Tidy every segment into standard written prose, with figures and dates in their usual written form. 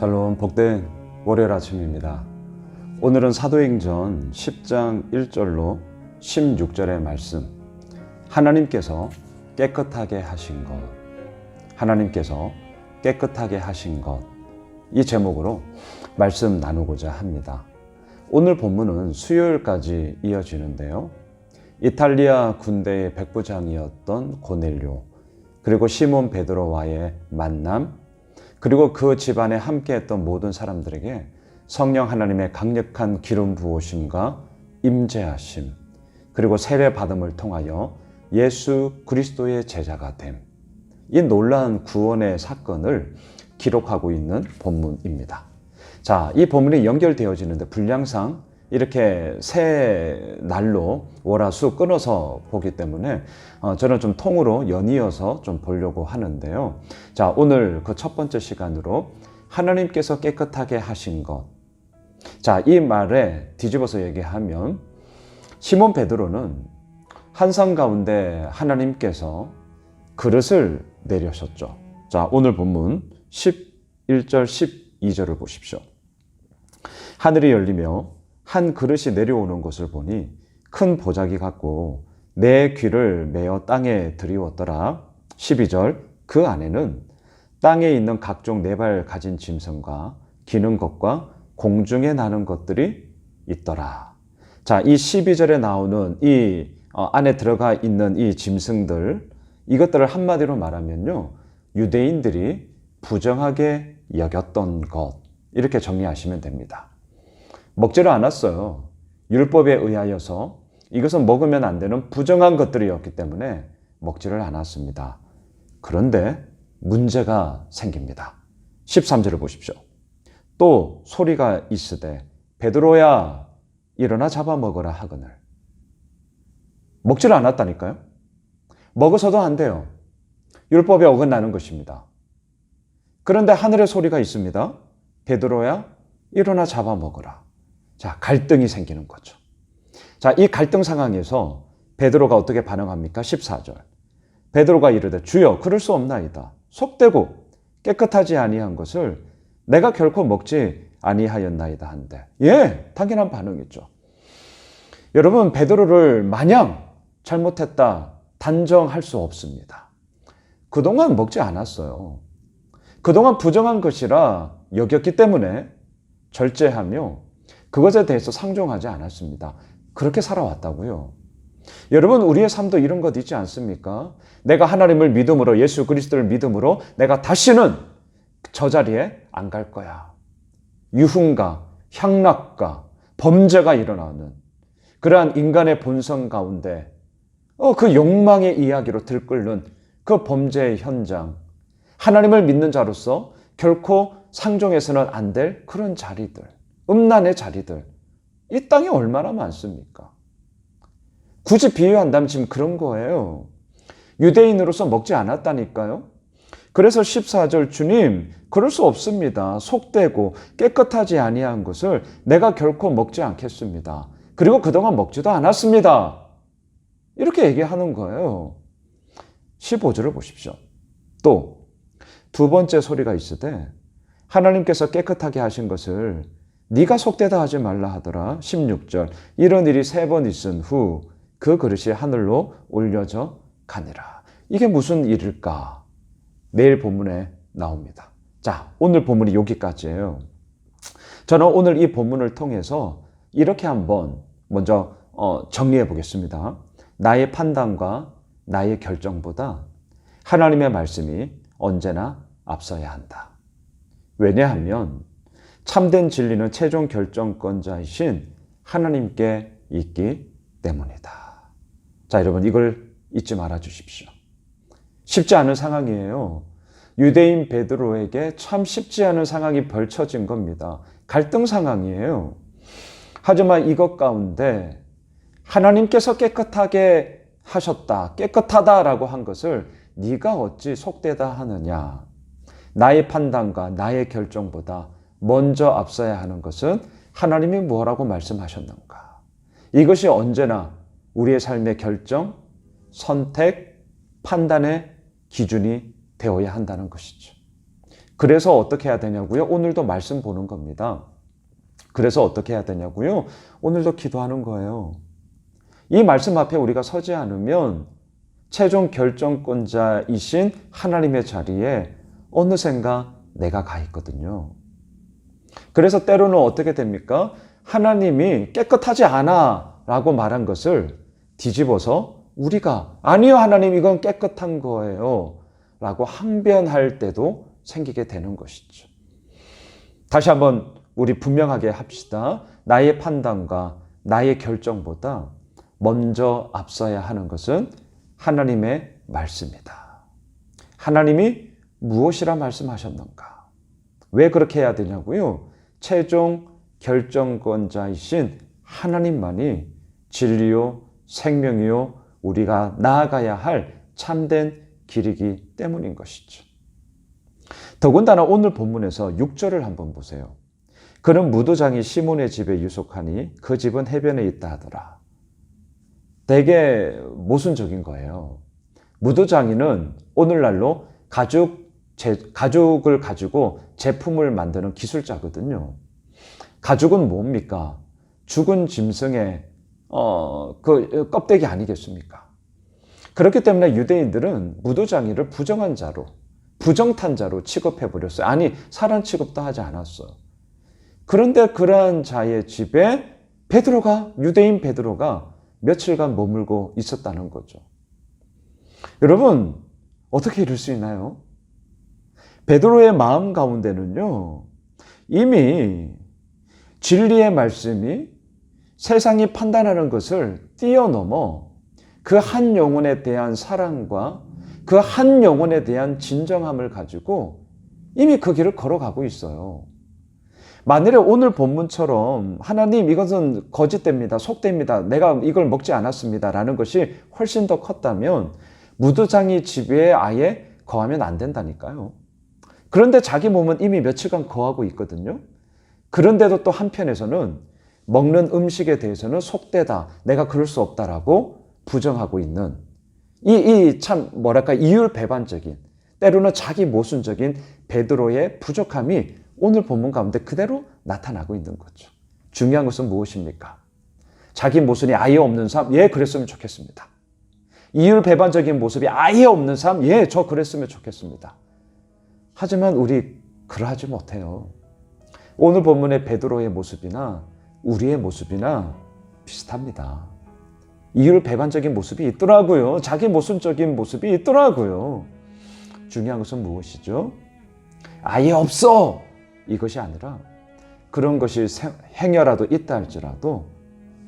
샬롬, 복된 월요일 아침입니다. 오늘은 사도행전 10장 1절로 16절의 말씀, 하나님께서 깨끗하게 하신 것, 하나님께서 깨끗하게 하신 것, 이 제목으로 말씀 나누고자 합니다. 오늘 본문은 수요일까지 이어지는데요. 이탈리아 군대의 백부장이었던 고넬료, 그리고 시몬 베드로와의 만남, 그리고 그 집안에 함께했던 모든 사람들에게 성령 하나님의 강력한 기름 부으심과 임재하심, 그리고 세례 받음을 통하여 예수 그리스도의 제자가 됨, 이 놀라운 구원의 사건을 기록하고 있는 본문입니다. 자, 이 본문이 연결되어지는데 분량상 이렇게 세 날로 월화수 끊어서 보기 때문에 저는 좀 통으로 연이어서 좀 보려고 하는데요. 자, 오늘 그 첫 번째 시간으로 하나님께서 깨끗하게 하신 것. 자, 이 말에 뒤집어서 얘기하면 시몬 베드로는 한상 가운데 하나님께서 그릇을 내려셨죠. 자, 오늘 본문 11절 12절을 보십시오. 하늘이 열리며 한 그릇이 내려오는 것을 보니 큰 보자기 같고 내 귀를 메어 땅에 들이웠더라. 12절, 그 안에는 땅에 있는 각종 네 발 가진 짐승과 기는 것과 공중에 나는 것들이 있더라. 자, 이 12절에 나오는 이 안에 들어가 있는 이 짐승들, 이것들을 한마디로 말하면요, 유대인들이 부정하게 여겼던 것, 이렇게 정리하시면 됩니다. 먹지를 않았어요. 율법에 의하여서 이것은 먹으면 안 되는 부정한 것들이었기 때문에 먹지를 않았습니다. 그런데 문제가 생깁니다. 13절을 보십시오. 또 소리가 있으되 베드로야 일어나 잡아먹으라 하거늘. 먹지를 않았다니까요. 먹어서도 안 돼요. 율법에 어긋나는 것입니다. 그런데 하늘의 소리가 있습니다. 베드로야 일어나 잡아먹으라. 자, 갈등이 생기는 거죠. 자, 이 갈등 상황에서 베드로가 어떻게 반응합니까? 14절. 베드로가 이르되 주여 그럴 수 없나이다. 속되고 깨끗하지 아니한 것을 내가 결코 먹지 아니하였나이다 한데. 예, 당연한 반응이죠. 여러분, 베드로를 마냥 잘못했다 단정할 수 없습니다. 그동안 먹지 않았어요. 그동안 부정한 것이라 여겼기 때문에 절제하며 그것에 대해서 상종하지 않았습니다. 그렇게 살아왔다고요. 여러분, 우리의 삶도 이런 것 있지 않습니까? 내가 하나님을 믿음으로, 예수 그리스도를 믿음으로 내가 다시는 저 자리에 안 갈 거야. 유흥과 향락과 범죄가 일어나는 그러한 인간의 본성 가운데 그 욕망의 이야기로 들끓는 그 범죄의 현장, 하나님을 믿는 자로서 결코 상종해서는 안 될 그런 자리들, 음란의 자리들, 이 땅에 얼마나 많습니까? 굳이 비유한다면 지금 그런 거예요. 유대인으로서 먹지 않았다니까요. 그래서 14절, 주님 그럴 수 없습니다. 속되고 깨끗하지 아니한 것을 내가 결코 먹지 않겠습니다. 그리고 그동안 먹지도 않았습니다. 이렇게 얘기하는 거예요. 15절을 보십시오. 또 두 번째 소리가 있으되 하나님께서 깨끗하게 하신 것을 네가 속되다 하지 말라 하더라. 16절, 이런 일이 3번 있은 후 그 그릇이 하늘로 올려져 가니라. 이게 무슨 일일까? 내일 본문에 나옵니다. 자, 오늘 본문이 여기까지예요. 저는 오늘 이 본문을 통해서 이렇게 한번 먼저 정리해 보겠습니다. 나의 판단과 나의 결정보다 하나님의 말씀이 언제나 앞서야 한다. 왜냐하면 참된 진리는 최종 결정권자이신 하나님께 있기 때문이다. 자, 여러분, 이걸 잊지 말아 주십시오. 쉽지 않은 상황이에요. 유대인 베드로에게 참 쉽지 않은 상황이 벌쳐진 겁니다. 갈등 상황이에요. 하지만 이것 가운데 하나님께서 깨끗하게 하셨다, 깨끗하다라고 한 것을 네가 어찌 속되다 하느냐. 나의 판단과 나의 결정보다 먼저 앞서야 하는 것은 하나님이 뭐라고 말씀하셨는가. 이것이 언제나 우리의 삶의 결정, 선택, 판단의 기준이 되어야 한다는 것이죠. 그래서 어떻게 해야 되냐고요? 오늘도 말씀 보는 겁니다. 그래서 어떻게 해야 되냐고요? 오늘도 기도하는 거예요. 이 말씀 앞에 우리가 서지 않으면 최종 결정권자이신 하나님의 자리에 어느샌가 내가 가 있거든요. 그래서 때로는 어떻게 됩니까? 하나님이 깨끗하지 않아 라고 말한 것을 뒤집어서 우리가 아니요 하나님 이건 깨끗한 거예요 라고 항변할 때도 생기게 되는 것이죠. 다시 한번 우리 분명하게 합시다. 나의 판단과 나의 결정보다 먼저 앞서야 하는 것은 하나님의 말씀이다. 하나님이 무엇이라 말씀하셨는가? 왜 그렇게 해야 되냐고요? 최종 결정권자이신 하나님만이 진리요, 생명이요, 우리가 나아가야 할 참된 길이기 때문인 것이죠. 더군다나 오늘 본문에서 6절을 한번 보세요. 그는 무도장이 시몬의 집에 유속하니 그 집은 해변에 있다 하더라. 되게 모순적인 거예요. 무도장이는 오늘날로 가죽을 가지고 제품을 만드는 기술자거든요. 가죽은 뭡니까? 죽은 짐승의 그 껍데기 아니겠습니까? 그렇기 때문에 유대인들은 무도장이를 부정한 자로, 부정탄자로 취급해버렸어요. 아니, 사람 취급도 하지 않았어요. 그런데 그러한 자의 집에 유대인 베드로가 며칠간 머물고 있었다는 거죠. 여러분, 어떻게 이럴 수 있나요? 베드로의 마음 가운데는요, 이미 진리의 말씀이 세상이 판단하는 것을 뛰어넘어 그 한 영혼에 대한 사랑과 그 한 영혼에 대한 진정함을 가지고 이미 그 길을 걸어가고 있어요. 만일에 오늘 본문처럼 하나님 이것은 거짓됩니다. 속됩니다. 내가 이걸 먹지 않았습니다. 라는 것이 훨씬 더 컸다면 무도장이 집에 아예 거하면 안 된다니까요. 그런데 자기 몸은 이미 며칠간 거하고 있거든요. 그런데도 또 한편에서는 먹는 음식에 대해서는 속되다. 내가 그럴 수 없다라고 부정하고 있는 참 이율배반적인 때로는 자기 모순적인 베드로의 부족함이 오늘 본문 가운데 그대로 나타나고 있는 거죠. 중요한 것은 무엇입니까? 자기 모순이 아예 없는 삶, 예, 그랬으면 좋겠습니다. 이율배반적인 모습이 아예 없는 삶, 예, 저 그랬으면 좋겠습니다. 하지만 우리 그러하지 못해요. 오늘 본문의 베드로의 모습이나 우리의 모습이나 비슷합니다. 이율배반적인 모습이 있더라고요. 자기 모순적인 모습이 있더라고요. 중요한 것은 무엇이죠? 아예 없어! 이것이 아니라 그런 것이 행여라도 있다 할지라도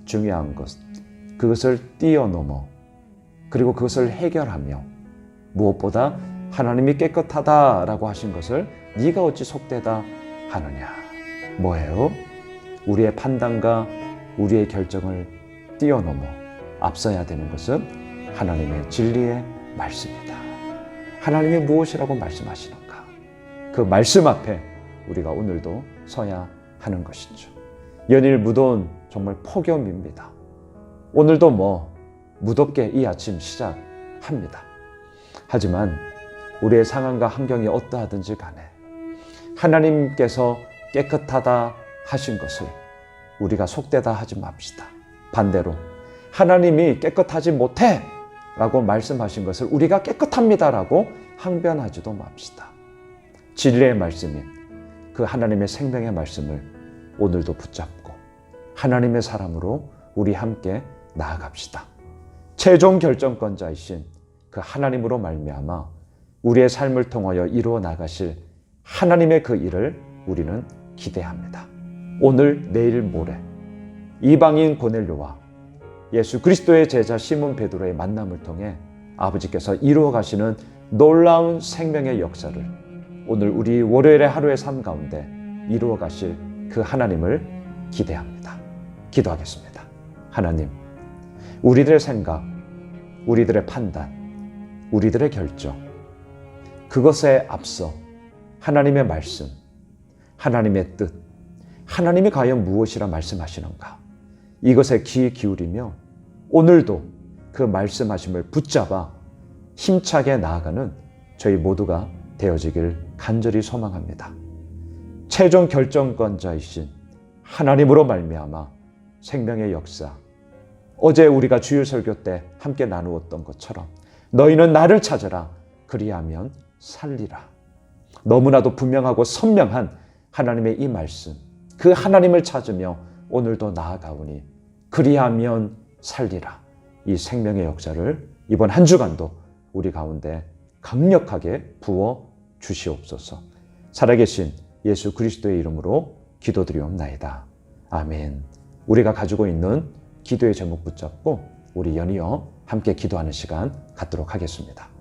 중요한 것, 그것을 뛰어넘어 그리고 그것을 해결하며 무엇보다 하나님이 깨끗하다라고 하신 것을 네가 어찌 속되다 하느냐. 뭐예요? 우리의 판단과 우리의 결정을 뛰어넘어 앞서야 되는 것은 하나님의 진리의 말씀이다. 하나님이 무엇이라고 말씀하시는가? 그 말씀 앞에 우리가 오늘도 서야 하는 것이죠. 연일 무더운 정말 폭염입니다. 오늘도 무덥게 이 아침 시작합니다. 하지만 우리의 상황과 환경이 어떠하든지 간에 하나님께서 깨끗하다 하신 것을 우리가 속되다 하지 맙시다. 반대로 하나님이 깨끗하지 못해 라고 말씀하신 것을 우리가 깨끗합니다라고 항변하지도 맙시다. 진리의 말씀인 그 하나님의 생명의 말씀을 오늘도 붙잡고 하나님의 사람으로 우리 함께 나아갑시다. 최종 결정권자이신 그 하나님으로 말미암아 우리의 삶을 통하여 이루어 나가실 하나님의 그 일을 우리는 기대합니다. 오늘, 내일, 모레 이방인 고넬료와 예수 그리스도의 제자 시몬 베드로의 만남을 통해 아버지께서 이루어 가시는 놀라운 생명의 역사를 오늘 우리 월요일의 하루의 삶 가운데 이루어 가실 그 하나님을 기대합니다. 기도하겠습니다. 하나님, 우리들의 생각, 우리들의 판단, 우리들의 결정, 그것에 앞서 하나님의 말씀, 하나님의 뜻, 하나님이 과연 무엇이라 말씀하시는가? 이것에 귀 기울이며 오늘도 그 말씀하심을 붙잡아 힘차게 나아가는 저희 모두가 되어지길 간절히 소망합니다. 최종 결정권자이신 하나님으로 말미암아 생명의 역사, 어제 우리가 주일 설교 때 함께 나누었던 것처럼 너희는 나를 찾으라 그리하면 살리라. 너무나도 분명하고 선명한 하나님의 이 말씀, 그 하나님을 찾으며 오늘도 나아가오니 그리하면 살리라. 이 생명의 역사를 이번 한 주간도 우리 가운데 강력하게 부어 주시옵소서. 살아계신 예수 그리스도의 이름으로 기도드리옵나이다. 아멘. 우리가 가지고 있는 기도의 제목 붙잡고 우리 연이어 함께 기도하는 시간 갖도록 하겠습니다.